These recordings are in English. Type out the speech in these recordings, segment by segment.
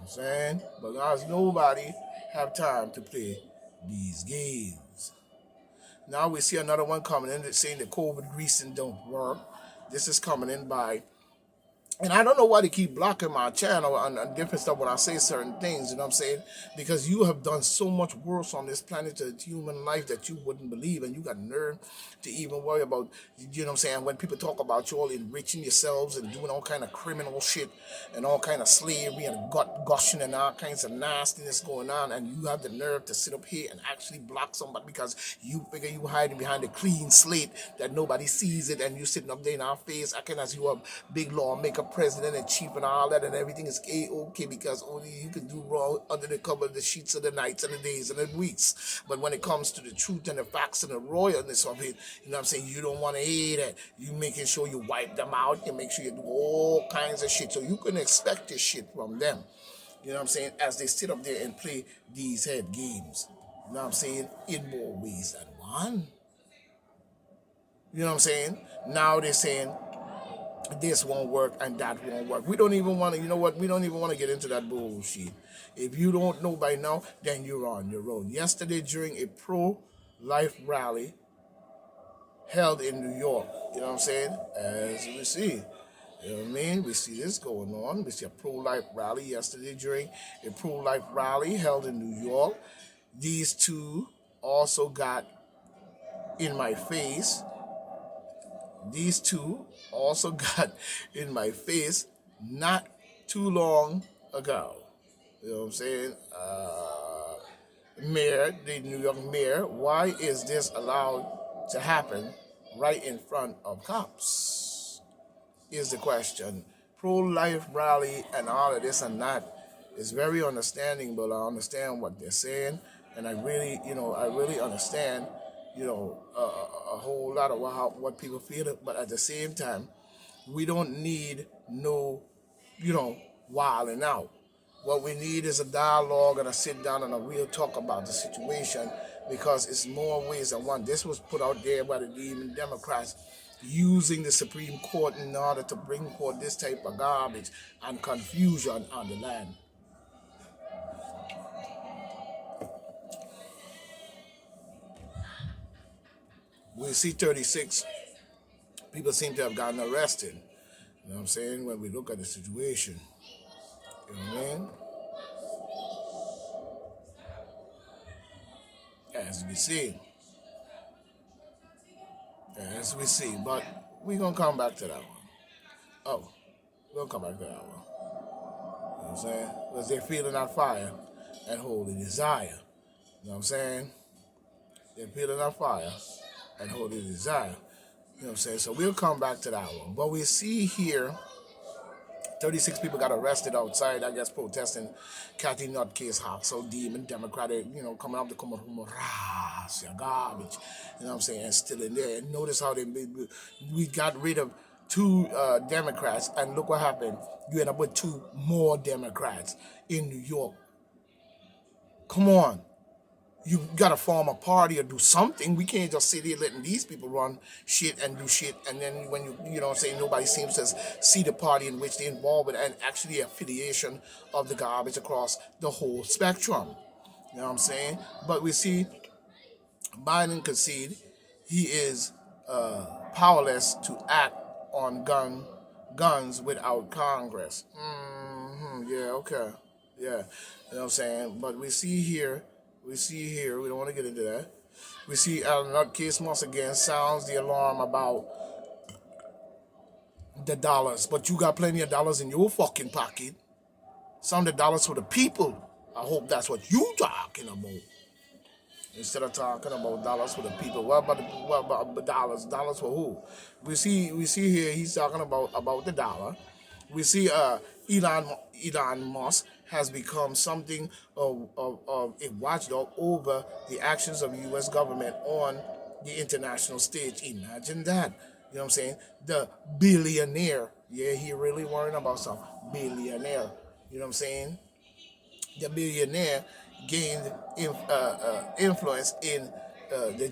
I'm saying? But guys, nobody have time to play these games. Now we see another one coming in that's saying the COVID greasing don't work. This is coming in by, and I don't know why they keep blocking my channel and different stuff when I say certain things, you know what I'm saying? Because you have done so much worse on this planet to human life that you wouldn't believe, and you got nerve to even worry about, you know what I'm saying, when people talk about you all enriching yourselves and doing all kind of criminal shit and all kind of slavery and gut gushing and all kinds of nastiness going on, and you have the nerve to sit up here and actually block somebody because you figure you hiding behind a clean slate that nobody sees it, and you sitting up there in our face acting as you are big lawmaker, president, and chief and all that, and everything is a-okay because only you can do wrong under the cover of the sheets of the nights and the days and the weeks. But when it comes to the truth and the facts and the royalness of it, you know what I'm saying, you don't want to hear that. You making sure you wipe them out, you make sure you do all kinds of shit. So you can expect this shit from them. You know what I'm saying? As they sit up there and play these head games. You know what I'm saying? In more ways than one. You know what I'm saying? Now they're saying this won't work and that won't work. We don't even want to, you know what? We don't even want to get into that bullshit. If you don't know by now, then you're on your own. Yesterday, during a pro-life rally held in New York, you know what I'm saying? As we see, you know what I mean? We see this going on. We see a pro-life rally yesterday during a pro-life rally held in New York. These two also got in my face. These two also got in my face not too long ago. You know what I'm saying? Mayor, the New York mayor, why is this allowed to happen right in front of cops? Is the question. Pro-life rally and all of this and that is very understanding, but I understand what they're saying, and I really understand, a whole lot of what people feel. But at the same time, we don't need no, wilding out. What we need is a dialogue and a sit down and a real talk about the situation, because it's more ways than one. This was put out there by the demon Democrats using the Supreme Court in order to bring forth this type of garbage and confusion on the land. We see 36 people seem to have gotten arrested. You know what I'm saying? When we look at the situation, you know what I mean? As we see, but we're gonna come back to that one. Oh, we'll come back to that one. You know what I'm saying? Because they're feeling that fire and holy desire. You know what I'm saying? They're feeling that fire and holy desire. You know what I'm saying? So we'll come back to that one. But we see here 36 people got arrested outside, I guess, protesting Kathy Nutcase Hawk, so demon Democratic, coming up to come up with garbage, you know what I'm saying, and still in there. And notice how we got rid of two Democrats, and look what happened. You end up with two more Democrats in New York. Come on. You gotta form a party or do something. We can't just sit here letting these people run shit and do shit, and then when you know what I'm saying, nobody seems to see the party in which they're involved with and actually affiliation of the garbage across the whole spectrum. You know what I'm saying? But we see Biden concede he is powerless to act on guns without Congress. Yeah, okay. Yeah, you know what I'm saying? But we see here, we don't want to get into that. We see Alan Nutcase once again sounds the alarm about the dollars. But you got plenty of dollars in your fucking pocket. Some of the dollars for the people. I hope that's what you talking about. Instead of talking about dollars for the people, what about the dollars? Dollars for who? We see here he's talking about the dollar. We see Elon Musk has become something of a watchdog over the actions of the U.S. government on the international stage. Imagine that. You know what I'm saying? The billionaire. Yeah, he really worrying about some billionaire. You know what I'm saying? The billionaire gained influence in the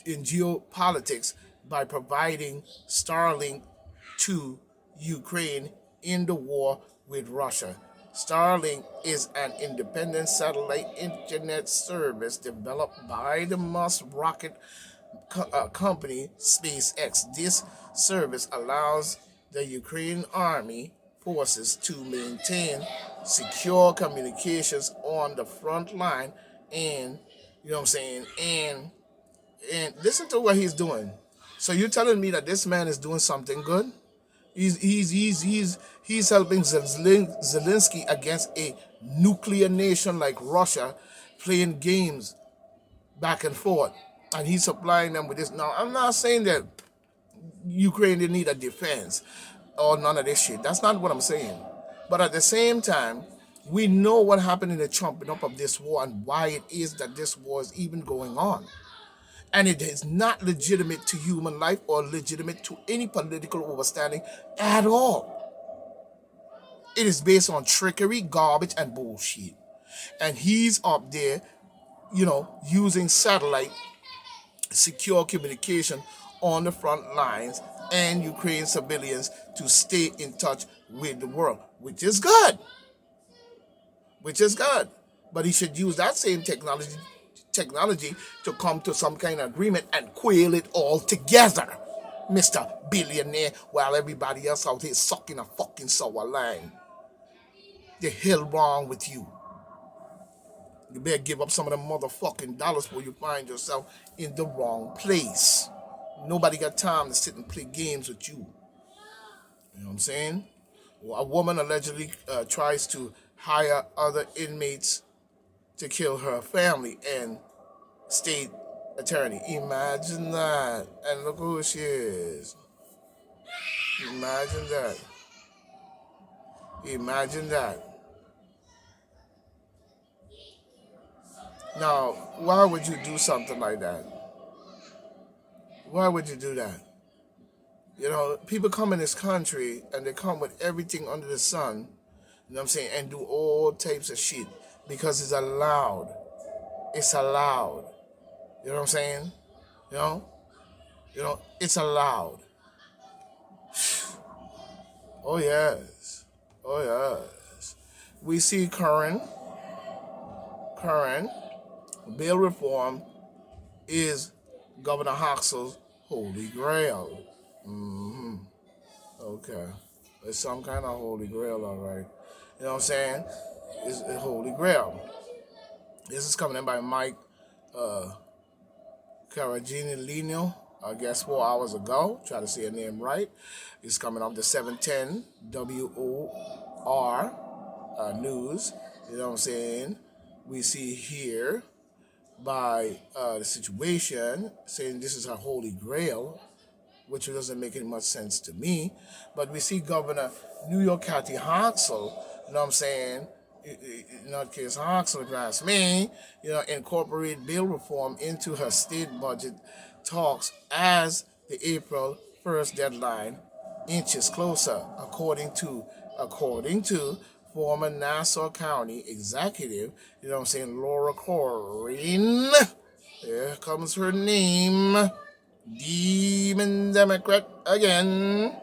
geopolitics by providing Starlink to Ukraine in the war with Russia. Starlink is an independent satellite internet service developed by the Musk rocket company SpaceX. This service allows the Ukraine army forces to maintain secure communications on the front line, and you know what I'm saying, and listen to what he's doing. So you're telling me that this man is doing something good? He's helping Zelensky against a nuclear nation like Russia, playing games back and forth, and he's supplying them with this. Now, I'm not saying that Ukraine didn't need a defense or none of this shit. That's not what I'm saying. But at the same time, we know what happened in the trumping up of this war and why it is that this war is even going on. And it is not legitimate to human life or legitimate to any political overstanding at all. It is based on trickery, garbage, and bullshit. And he's up there, using satellite secure communication on the front lines and Ukraine civilians to stay in touch with the world, which is good. But he should use that same technology to come to some kind of agreement and quail it all together, Mr. Billionaire, while everybody else out here sucking a fucking sour line. The hell wrong with you? You better give up some of them motherfucking dollars before you find yourself in the wrong place. Nobody got time to sit and play games with you. You know what I'm saying? Well, a woman allegedly tries to hire other inmates to kill her family and state attorney. Imagine that. And look who she is. Imagine that. Imagine that. Now, why would you do something like that? Why would you do that? People come in this country and they come with everything under the sun, you know what I'm saying, and do all types of shit because it's allowed. It's allowed. You know what I'm saying? It's allowed. Oh yes. We see current bail reform is Governor Hoxha's holy grail. Okay. It's some kind of holy grail, all right. You know what I'm saying? It's a holy grail. This is coming in by Mike Caragini-Lino, I guess 4 hours ago. Try to say her name right. It's coming off the 710 WOR news. You know what I'm saying? We see here by the situation saying this is a holy grail, which doesn't make any much sense to me. But we see Governor New York Kathy Hochul, you know what I'm saying, in that case Hochul, if you ask me, incorporate bail reform into her state budget talks as the April 1st deadline inches closer, according to former Nassau County executive, you know what I'm saying, Laura Corinne. Here comes her name. Demon Democrat again.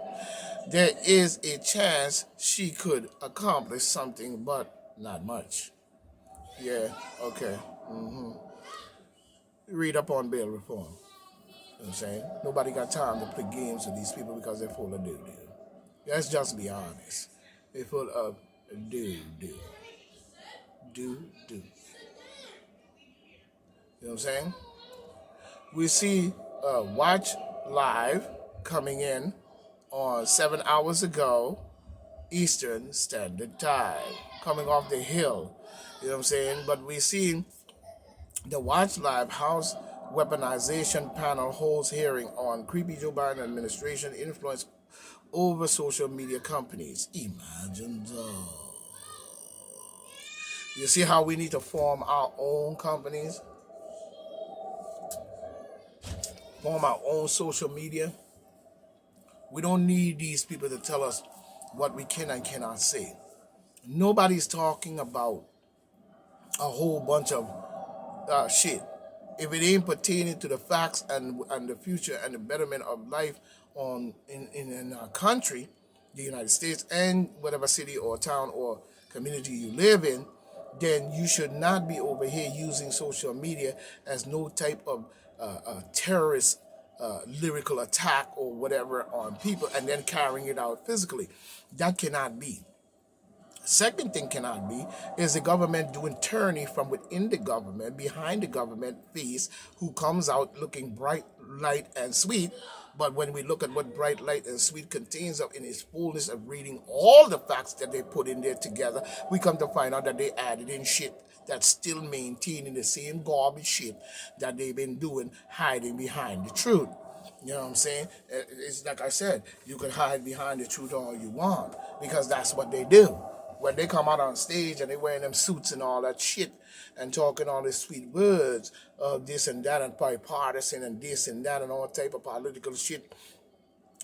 There is a chance she could accomplish something, but not much. Yeah, okay. Read up on bail reform. You know what I'm saying? Nobody got time to play games with these people because they're full of doo-doo. Let's just be honest. They're full of doo-doo. Doo-doo. You know what I'm saying? We see Watch Live coming in on 7 hours ago, Eastern Standard Time, coming off the Hill. You know what I'm saying? But we see the Watch Live House Weaponization Panel holds hearing on creepy Joe Biden administration influence over social media companies. Imagine that. You see how we need to form our own companies? Form our own social media. We don't need these people to tell us what we can and cannot say. Nobody's talking about a whole bunch of shit. If it ain't pertaining to the facts and the future and the betterment of life in our country, the United States, and whatever city or town or community you live in, then you should not be over here using social media as no type of terrorist lyrical attack or whatever on people and then carrying it out physically. That cannot be. Second thing cannot be is the government doing tyranny from within the government, behind the government face, who comes out looking bright, light, and sweet. But when we look at what bright, light, and sweet contains of in its fullness of reading all the facts that they put in there together, we come to find out that they added in shit that's still maintaining the same garbage shit that they've been doing, hiding behind the truth. You know what I'm saying? It's like I said, you can hide behind the truth all you want because that's what they do. When they come out on stage and they wearing them suits and all that shit and talking all these sweet words of this and that and bipartisan and this and that and all type of political shit,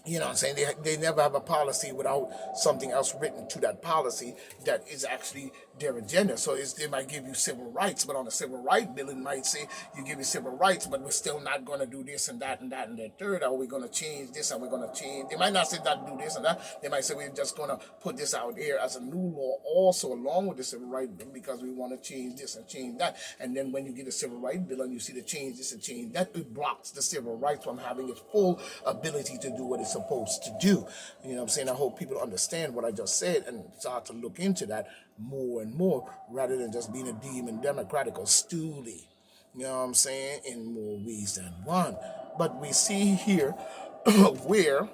you know what I'm saying? They never have a policy without something else written to that policy that is actually their agenda. So they might give you civil rights, but on the civil rights bill, it might say you give you civil rights, but we're still not going to do this and that and that and the third. Are we going to change this? Are we going to change? They might not say that do this and that. They might say we're just going to put this out here as a new law also along with the civil rights bill because we want to change this and change that. And then when you get a civil rights bill and you see the change this and change that, it blocks the civil rights from having its full ability to do what it's supposed to do. You know what I'm saying? I hope people understand what I just said and start to look into that more and more rather than just being a demon democratic or stoolie. You know what I'm saying? In more ways than one. But we see here where